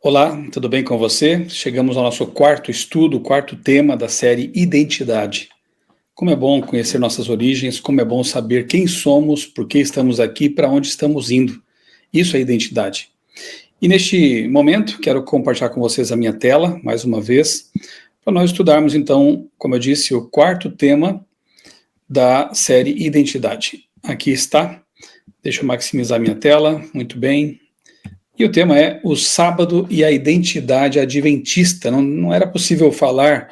Olá, tudo bem com você? Chegamos ao nosso quarto estudo, quarto tema da série Identidade. Como é bom conhecer nossas origens, como é bom saber quem somos, por que estamos aqui, para onde estamos indo. Isso é identidade. E neste momento, quero compartilhar com vocês a minha tela, mais uma vez, para nós estudarmos então, como eu disse, o quarto tema da série Identidade. Aqui está. Deixa eu maximizar minha tela, muito bem. E o tema é o sábado e a identidade adventista. Não era possível falar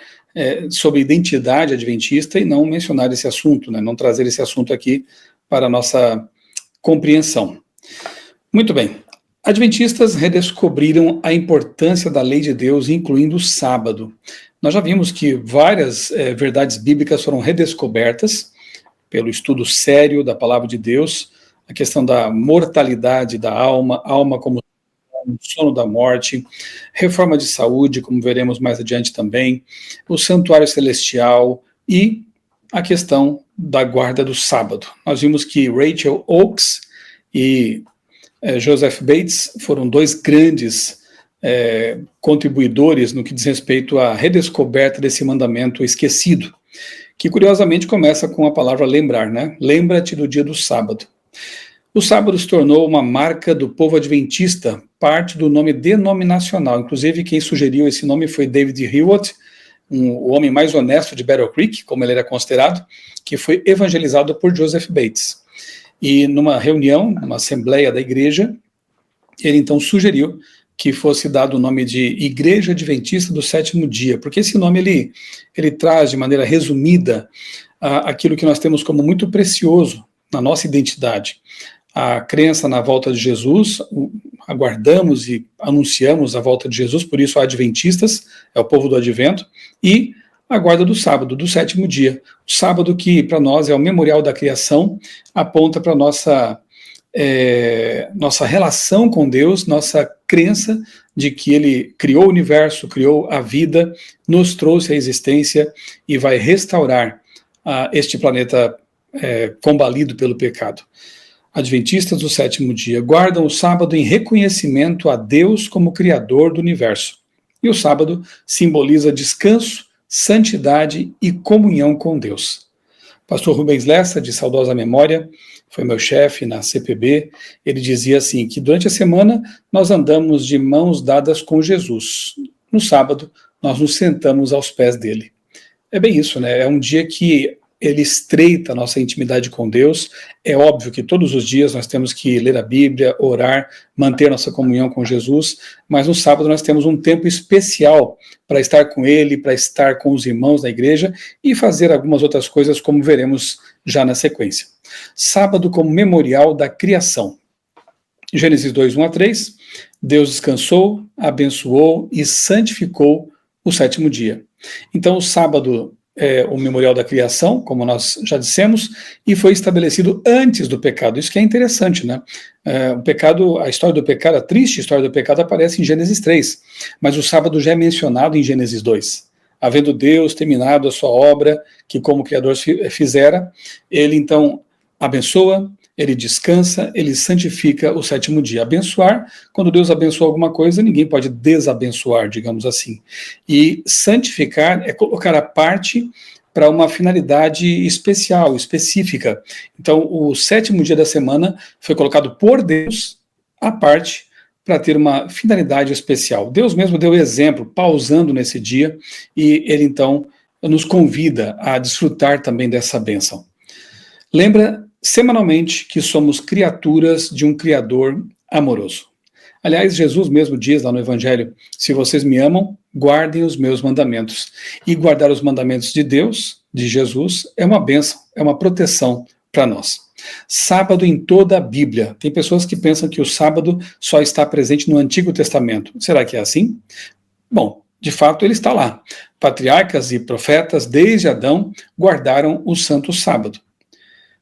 sobre identidade adventista e não mencionar esse assunto, né? Não trazer esse assunto aqui para a nossa compreensão. Muito bem. Adventistas redescobriram a importância da lei de Deus, incluindo o sábado. Nós já vimos que várias verdades bíblicas foram redescobertas pelo estudo sério da palavra de Deus, a questão da mortalidade da alma, alma como sono da morte, reforma de saúde, como veremos mais adiante também, o santuário celestial e a questão da guarda do sábado. Nós vimos que Rachel Oakes e Joseph Bates foram dois grandes contribuidores no que diz respeito à redescoberta desse mandamento esquecido, que curiosamente começa com a palavra lembrar, né? Lembra-te do dia do sábado. O sábado se tornou uma marca do povo adventista, parte do nome denominacional. Inclusive, quem sugeriu esse nome foi David Hewitt, o homem mais honesto de Battle Creek, como ele era considerado, que foi evangelizado por Joseph Bates. E numa reunião, numa assembleia da igreja, ele então sugeriu que fosse dado o nome de Igreja Adventista do Sétimo Dia, porque esse nome ele traz de maneira resumida aquilo que nós temos como muito precioso na nossa identidade. A crença na volta de Jesus, aguardamos e anunciamos a volta de Jesus, por isso adventistas, é o povo do advento, e a guarda do sábado, do sétimo dia. O sábado que para nós é o memorial da criação, aponta para nossa relação com Deus, nossa crença de que Ele criou o universo, criou a vida, nos trouxe à existência e vai restaurar este planeta combalido pelo pecado. Adventistas do sétimo dia guardam o sábado em reconhecimento a Deus como Criador do universo. E o sábado simboliza descanso, santidade e comunhão com Deus. Pastor Rubens Lessa, de saudosa memória, foi meu chefe na CPB, ele dizia assim, que durante a semana nós andamos de mãos dadas com Jesus. No sábado, nós nos sentamos aos pés dele. É bem isso, né? É um dia que ele estreita a nossa intimidade com Deus. É óbvio que todos os dias nós temos que ler a Bíblia, orar, manter nossa comunhão com Jesus, mas no sábado nós temos um tempo especial para estar com Ele, para estar com os irmãos da igreja e fazer algumas outras coisas, como veremos já na sequência. Sábado como memorial da criação. Gênesis 2, 1-3, Deus descansou, abençoou e santificou o sétimo dia. Então o sábado o memorial da criação, como nós já dissemos, e foi estabelecido antes do pecado. Isso que é interessante, né? O pecado, a história do pecado, a triste história do pecado aparece em Gênesis 3, mas o sábado já é mencionado em Gênesis 2. Havendo Deus terminado a sua obra, que como Criador fizera, ele então abençoa, ele descansa, ele santifica o sétimo dia. Abençoar, quando Deus abençoa alguma coisa, ninguém pode desabençoar, digamos assim. E santificar é colocar a parte para uma finalidade especial, específica. Então, o sétimo dia da semana foi colocado por Deus à parte para ter uma finalidade especial. Deus mesmo deu exemplo, pausando nesse dia, e ele então nos convida a desfrutar também dessa bênção. Lembra semanalmente que somos criaturas de um Criador amoroso. Aliás, Jesus mesmo diz lá no Evangelho, se vocês me amam, guardem os meus mandamentos. E guardar os mandamentos de Deus, de Jesus, é uma bênção, é uma proteção para nós. Sábado em toda a Bíblia. Tem pessoas que pensam que o sábado só está presente no Antigo Testamento. Será que é assim? Bom, de fato ele está lá. Patriarcas e profetas, desde Adão, guardaram o santo sábado.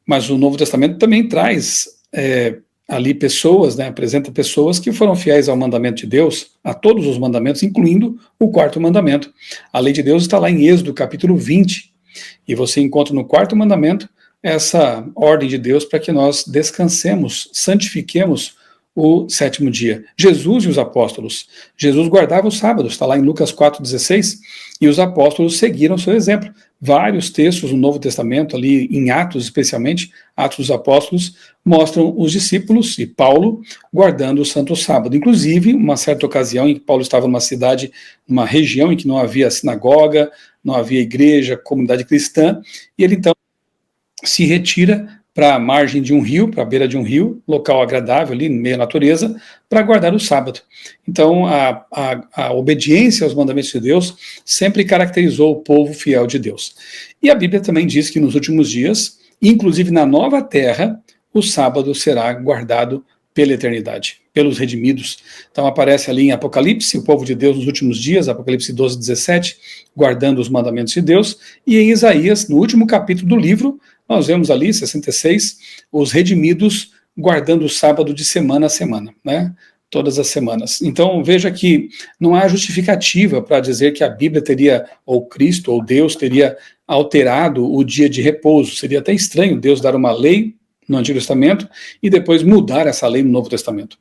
Mas o Novo Testamento também traz ali pessoas, né, apresenta pessoas que foram fiéis ao mandamento de Deus, a todos os mandamentos, incluindo o quarto mandamento. A lei de Deus está lá em Êxodo, capítulo 20, e você encontra no quarto mandamento essa ordem de Deus para que nós descansemos, santifiquemos o sétimo dia. Jesus e os apóstolos. Jesus guardava o sábado, está lá em Lucas 4,16, e os apóstolos seguiram seu exemplo. Vários textos no Novo Testamento, ali em Atos especialmente, Atos dos Apóstolos, mostram os discípulos e Paulo guardando o Santo Sábado. Inclusive, uma certa ocasião em que Paulo estava numa cidade, numa região em que não havia sinagoga, não havia igreja, comunidade cristã, e ele então se retira para a margem de um rio, para a beira de um rio, local agradável ali, no meio da natureza, para guardar o sábado. Então, a obediência aos mandamentos de Deus sempre caracterizou o povo fiel de Deus. E a Bíblia também diz que nos últimos dias, inclusive na nova terra, o sábado será guardado pela eternidade, pelos redimidos. Então aparece ali em Apocalipse, o povo de Deus nos últimos dias, Apocalipse 12:17, guardando os mandamentos de Deus, e em Isaías, no último capítulo do livro, nós vemos ali, 66, os redimidos guardando o sábado de semana a semana, né? Todas as semanas. Então veja que não há justificativa para dizer que a Bíblia teria, ou Cristo, ou Deus teria alterado o dia de repouso. Seria até estranho Deus dar uma lei no Antigo Testamento e depois mudar essa lei no Novo Testamento.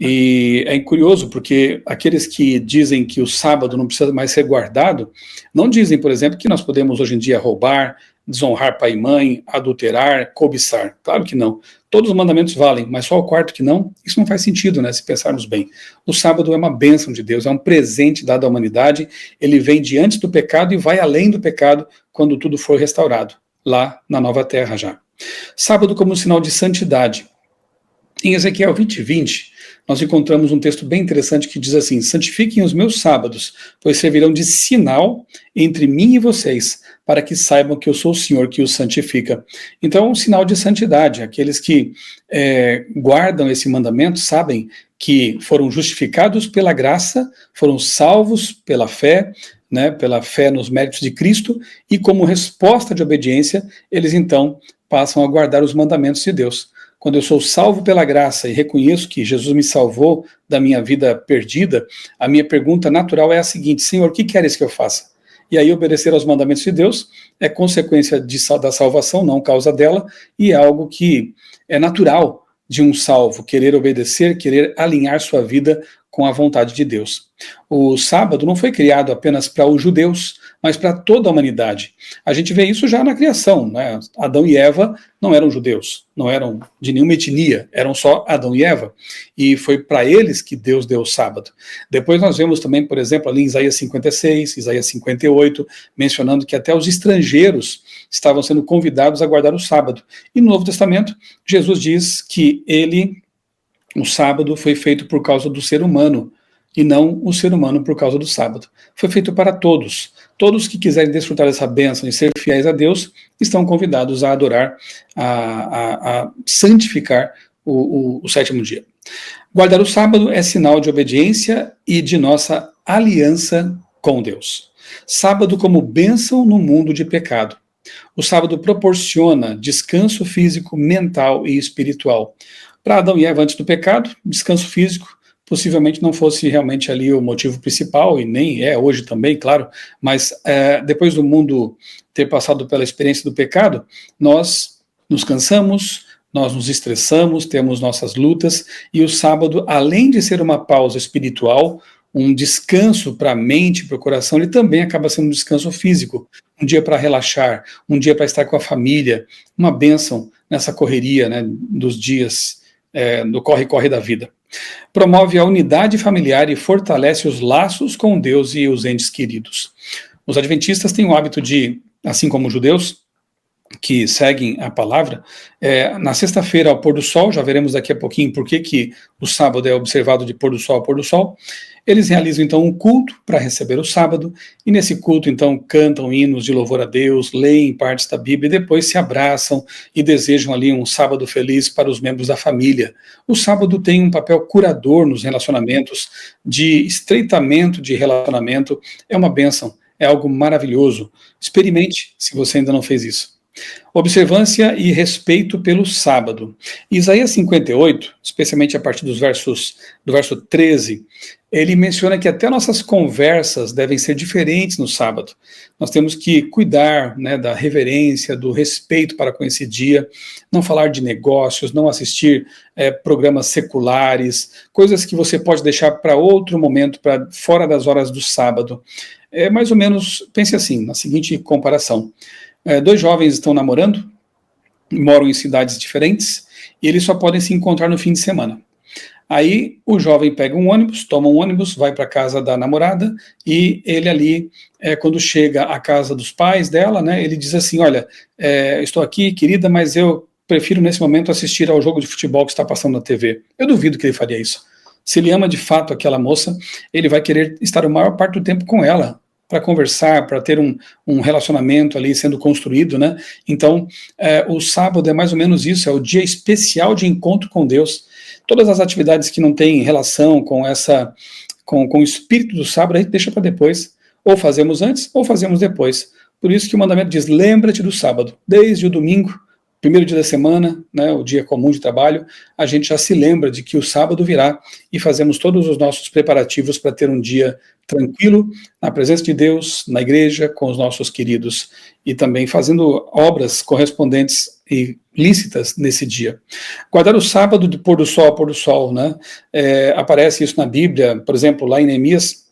E é curioso porque aqueles que dizem que o sábado não precisa mais ser guardado, não dizem, por exemplo, que nós podemos hoje em dia roubar, desonrar pai e mãe, adulterar, cobiçar. Claro que não. Todos os mandamentos valem, mas só o quarto que não. Isso não faz sentido, né, se pensarmos bem. O sábado é uma bênção de Deus, é um presente dado à humanidade. Ele vem diante do pecado e vai além do pecado quando tudo for restaurado, lá na nova terra já. Sábado como sinal de santidade. Em Ezequiel 20:20, nós encontramos um texto bem interessante que diz assim: santifiquem os meus sábados, pois servirão de sinal entre mim e vocês, para que saibam que eu sou o Senhor que os santifica. Então, um sinal de santidade. Aqueles que guardam esse mandamento sabem que foram justificados pela graça, foram salvos pela fé, né, pela fé nos méritos de Cristo, e como resposta de obediência, eles então passam a guardar os mandamentos de Deus. Quando eu sou salvo pela graça e reconheço que Jesus me salvou da minha vida perdida, a minha pergunta natural é a seguinte: Senhor, o que queres que eu faça? E aí obedecer aos mandamentos de Deus é consequência da salvação, não causa dela, e é algo que é natural de um salvo, querer obedecer, querer alinhar sua vida com a vontade de Deus. O sábado não foi criado apenas para os judeus, mas para toda a humanidade. A gente vê isso já na criação, né? Adão e Eva não eram judeus, não eram de nenhuma etnia, eram só Adão e Eva, e foi para eles que Deus deu o sábado. Depois nós vemos também, por exemplo, ali em Isaías 56, Isaías 58, mencionando que até os estrangeiros estavam sendo convidados a guardar o sábado. E no Novo Testamento, Jesus diz que o sábado foi feito por causa do ser humano, e não o ser humano por causa do sábado. Foi feito para todos. Todos que quiserem desfrutar dessa bênção e ser fiéis a Deus estão convidados a adorar, a santificar o sétimo dia. Guardar o sábado é sinal de obediência e de nossa aliança com Deus. Sábado como bênção no mundo de pecado. O sábado proporciona descanso físico, mental e espiritual. Para Adão e Eva antes do pecado, descanso físico possivelmente não fosse realmente ali o motivo principal, e nem é hoje também, claro, mas depois do mundo ter passado pela experiência do pecado, nós nos cansamos, nós nos estressamos, temos nossas lutas, e o sábado, além de ser uma pausa espiritual, um descanso para a mente, para o coração, ele também acaba sendo um descanso físico, um dia para relaxar, um dia para estar com a família, uma bênção nessa correria, né, dos dias, do corre-corre da vida. Promove a unidade familiar e fortalece os laços com Deus e os entes queridos. Os adventistas têm o hábito de, assim como os judeus, que seguem a palavra, na sexta-feira ao pôr do sol, já veremos daqui a pouquinho por que o sábado é observado de pôr do sol ao pôr do sol, eles realizam então um culto para receber o sábado, e nesse culto então cantam hinos de louvor a Deus, leem partes da Bíblia, e depois se abraçam e desejam ali um sábado feliz para os membros da família. O sábado tem um papel curador nos relacionamentos, de estreitamento de relacionamento, é uma bênção, é algo maravilhoso. Experimente se você ainda não fez isso. Observância e respeito pelo sábado. Isaías 58, especialmente a partir do verso 13, ele menciona que até nossas conversas devem ser diferentes no sábado. Nós temos que cuidar, né, da reverência, do respeito para com esse dia, não falar de negócios, não assistir programas seculares, coisas que você pode deixar para outro momento, para fora das horas do sábado. É mais ou menos, pense assim, na seguinte comparação. Dois jovens estão namorando, moram em cidades diferentes, e eles só podem se encontrar no fim de semana. Aí o jovem pega um ônibus, toma um ônibus, vai para a casa da namorada, e ele ali, quando chega à casa dos pais dela, né, ele diz assim, olha, estou aqui, querida, mas eu prefiro nesse momento assistir ao jogo de futebol que está passando na TV. Eu duvido que ele faria isso. Se ele ama de fato aquela moça, ele vai querer estar a maior parte do tempo com ela, para conversar, para ter um relacionamento ali sendo construído, né? Então, o sábado é mais ou menos isso, é o dia especial de encontro com Deus. Todas as atividades que não têm relação com com o espírito do sábado, a gente deixa para depois. Ou fazemos antes, ou fazemos depois. Por isso que o mandamento diz, lembra-te do sábado. Desde o domingo, primeiro dia da semana, né, o dia comum de trabalho, a gente já se lembra de que o sábado virá e fazemos todos os nossos preparativos para ter um dia tranquilo, na presença de Deus, na igreja, com os nossos queridos, e também fazendo obras correspondentes e lícitas nesse dia. Guardar o sábado de pôr do sol a pôr do sol, né? Aparece isso na Bíblia, por exemplo, lá em Neemias,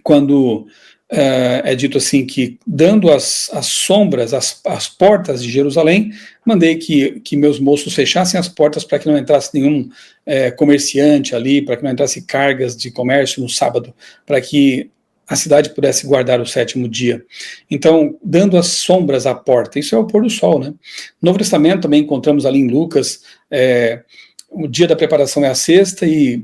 quando é dito assim que, dando as sombras, as portas de Jerusalém, mandei que meus moços fechassem as portas para que não entrasse nenhum comerciante ali, para que não entrasse cargas de comércio no sábado, para que a cidade pudesse guardar o sétimo dia. Então, dando as sombras à porta, isso é o pôr do sol, né? No Novo Testamento também encontramos ali em Lucas, o dia da preparação é a sexta e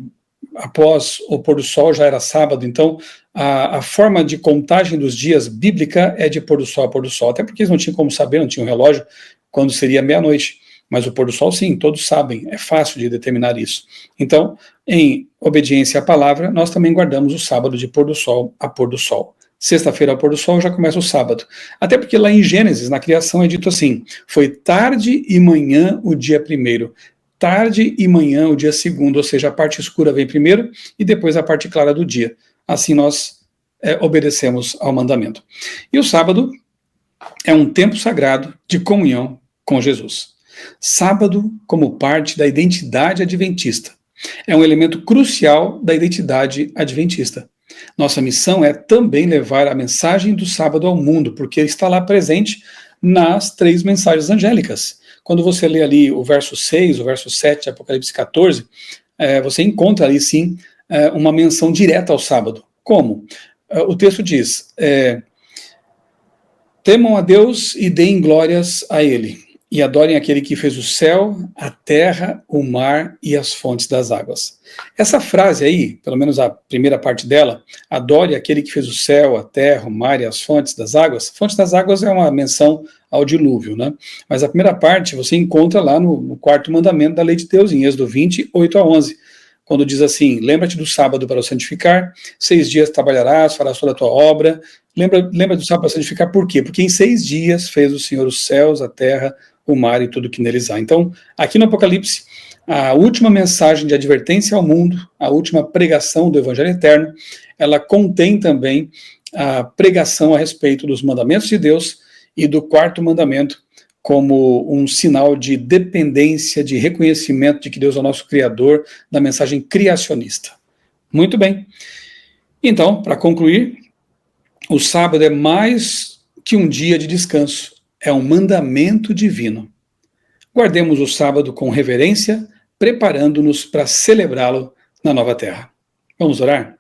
após o pôr do sol já era sábado, então a forma de contagem dos dias bíblica é de pôr do sol a pôr do sol, até porque eles não tinham como saber, não tinham relógio, quando seria meia-noite, mas o pôr do sol sim, todos sabem, é fácil de determinar isso. Então, em obediência à palavra, nós também guardamos o sábado de pôr do sol a pôr do sol. Sexta-feira ao pôr do sol já começa o sábado, até porque lá em Gênesis, na criação, é dito assim, foi tarde e manhã o dia primeiro, tarde e manhã o dia segundo, ou seja, a parte escura vem primeiro e depois a parte clara do dia. Assim nós obedecemos ao mandamento. E o sábado é um tempo sagrado de comunhão com Jesus. Sábado como parte da identidade adventista. É um elemento crucial da identidade adventista. Nossa missão é também levar a mensagem do sábado ao mundo, porque ele está lá presente nas 3 mensagens angélicas. Quando você lê ali o verso 6, o verso 7 de Apocalipse 14, você encontra ali sim uma menção direta ao sábado. Como? O texto diz, temam a Deus e deem glórias a Ele, e adorem aquele que fez o céu, a terra, o mar e as fontes das águas. Essa frase aí, pelo menos a primeira parte dela, adore aquele que fez o céu, a terra, o mar e as fontes das águas. Fontes das águas é uma menção ao dilúvio, né? Mas a primeira parte você encontra lá no 4º mandamento da lei de Deus, em Êxodo 20, 8-11, quando diz assim, lembra-te do sábado para o santificar, 6 dias trabalharás, farás toda a tua obra. Lembra do sábado para santificar, por quê? Porque em 6 dias fez o Senhor os céus, a terra, o mar e tudo que neles há. Então, aqui no Apocalipse, a última mensagem de advertência ao mundo, a última pregação do Evangelho Eterno, ela contém também a pregação a respeito dos mandamentos de Deus e do 4º mandamento, como um sinal de dependência, de reconhecimento de que Deus é o nosso Criador, da mensagem criacionista. Muito bem. Então, para concluir, o sábado é mais que um dia de descanso, é um mandamento divino. Guardemos o sábado com reverência, preparando-nos para celebrá-lo na nova terra. Vamos orar?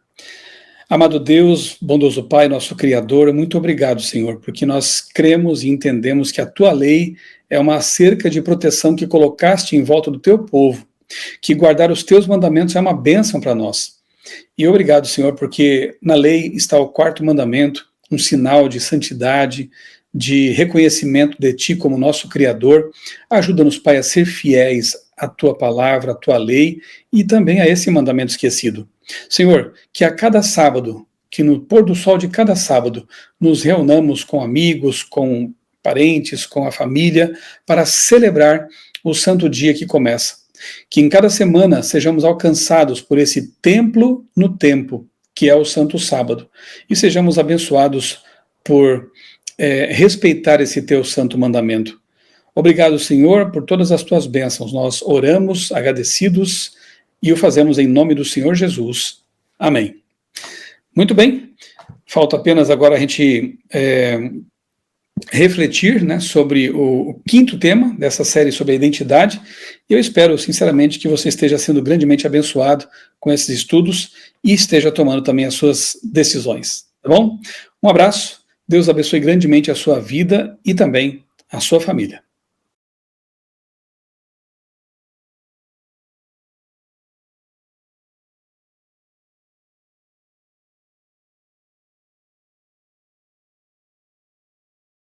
Amado Deus, bondoso Pai, nosso Criador, muito obrigado, Senhor, porque nós cremos e entendemos que a Tua lei é uma cerca de proteção que colocaste em volta do Teu povo, que guardar os Teus mandamentos é uma bênção para nós. E obrigado, Senhor, porque na lei está o 4º mandamento, um sinal de santidade, de reconhecimento de Ti como nosso Criador. Ajuda-nos, Pai, a ser fiéis à Tua palavra, à Tua lei e também a esse mandamento esquecido. Senhor, que a cada sábado, que no pôr do sol de cada sábado, nos reunamos com amigos, com parentes, com a família, para celebrar o santo dia que começa. Que em cada semana sejamos alcançados por esse templo no tempo, que é o Santo Sábado, e sejamos abençoados por respeitar esse teu santo mandamento. Obrigado, Senhor, por todas as tuas bênçãos. Nós oramos agradecidos e o fazemos em nome do Senhor Jesus. Amém. Muito bem, falta apenas agora a gente refletir, né, sobre o quinto tema dessa série sobre a identidade. E eu espero, sinceramente, que você esteja sendo grandemente abençoado com esses estudos e esteja tomando também as suas decisões, tá bom? Um abraço, Deus abençoe grandemente a sua vida e também a sua família.